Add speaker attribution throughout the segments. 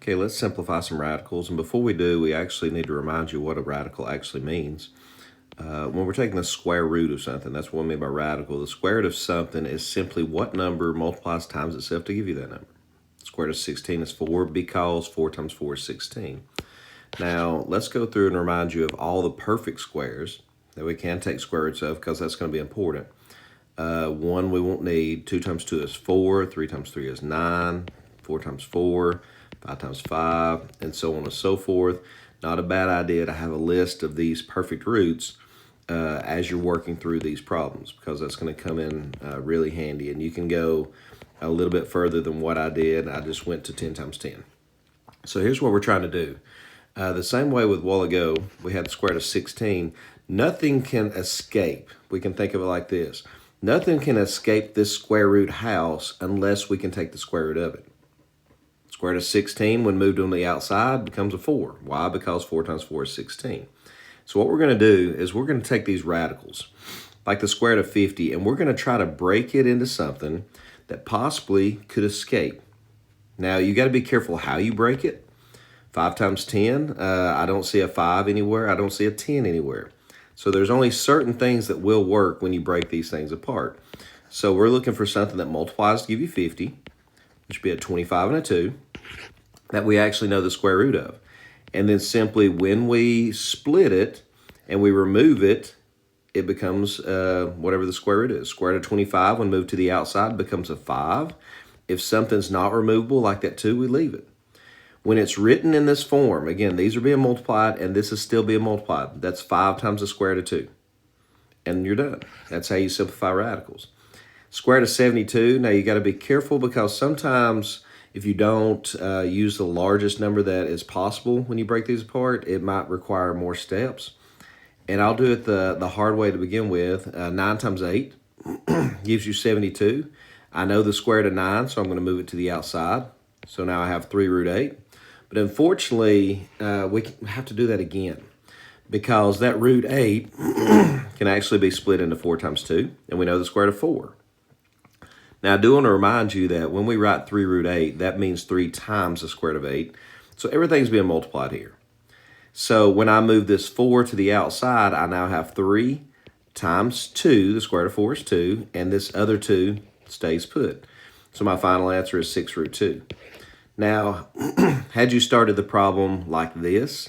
Speaker 1: Okay, let's simplify some radicals. And before we do, we actually need to remind you what a radical actually means. When we're taking the square root of something, that's what we mean by radical. The square root of something is simply what number multiplies times itself to give you that number. The square root of 16 is 4 because 4 times 4 is 16. Now, let's go through and remind you of all the perfect squares that we can take square roots of, because that's going to be important. 1 we won't need. 2 times 2 is 4. 3 times 3 is 9. 4 times 4, 5 times 5, and so on and so forth. Not a bad idea to have a list of these perfect roots as you're working through these problems, because that's going to come in really handy. And you can go a little bit further than what I did. I just went to 10 times 10. So here's what we're trying to do. The same way with a while ago, we had the square root of 16. Nothing can escape. We can think of it like this. Nothing can escape this square root house unless we can take the square root of it. Square root of 16, when moved on the outside, becomes a 4. Why? Because 4 times 4 is 16. So what we're going to do is we're going to take these radicals, like the square root of 50, and we're going to try to break it into something that possibly could escape. Now, you got to be careful how you break it. 5 times 10, I don't see a 5 anywhere. I don't see a 10 anywhere. So there's only certain things that will work when you break these things apart. So we're looking for something that multiplies to give you 50, which would be a 25 and a 2, that we actually know the square root of. And then simply when we split it and we remove it, it becomes whatever the square root is. Square root of 25, when moved to the outside, becomes a 5. If something's not removable, like that 2, we leave it. When it's written in this form, again, these are being multiplied, and this is still being multiplied. That's 5 times the square root of 2. And you're done. That's how you simplify radicals. Square root of 72, now you got to be careful, because sometimes if you don't use the largest number that is possible when you break these apart, it might require more steps. And I'll do it the hard way to begin with. 9 times 8 gives you 72. I know the square root of 9, so I'm going to move it to the outside. So now I have 3 root 8. But unfortunately, we have to do that again, because that root 8 can actually be split into 4 times 2, and we know the square root of 4. Now, I do want to remind you that when we write 3 root 8, that means 3 times the square root of 8. So everything's being multiplied here. So when I move this 4 to the outside, I now have 3 times 2. The square root of 4 is 2, and this other 2 stays put. So my final answer is 6 root 2. Now, had you started the problem like this,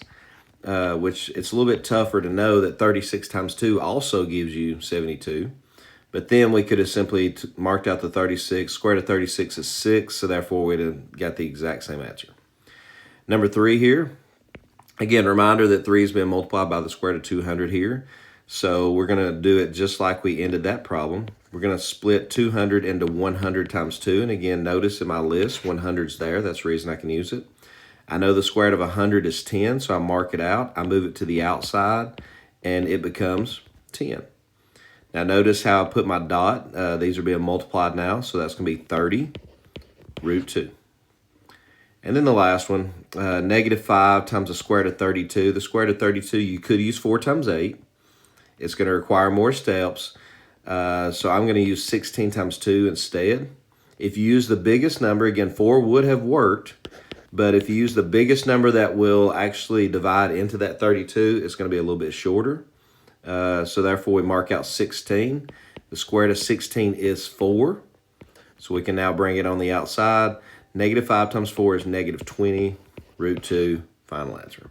Speaker 1: which it's a little bit tougher to know that 36 times 2 also gives you 72. But then we could have simply marked out the 36. Square root of 36 is 6, so therefore we'd have got the exact same answer. Number 3 here. Again, reminder that 3 has been multiplied by the square root of 200 here. So we're going to do it just like we ended that problem. We're going to split 200 into 100 times 2. And again, notice in my list, 100's there. That's the reason I can use it. I know the square root of 100 is 10, so I mark it out. I move it to the outside, and it becomes 10. Now notice how I put my dot. These are being multiplied now, so that's going to be 30 root 2. And then the last one, negative 5 times the square root of 32. The square root of 32, you could use 4 times 8. It's going to require more steps, so I'm going to use 16 times 2 instead. If you use the biggest number, again, 4 would have worked, but if you use the biggest number that will actually divide into that 32, it's going to be a little bit shorter. So therefore we mark out 16. The square root of 16 is 4. So we can now bring it on the outside. Negative 5 times 4 is negative 20. Root 2, final answer.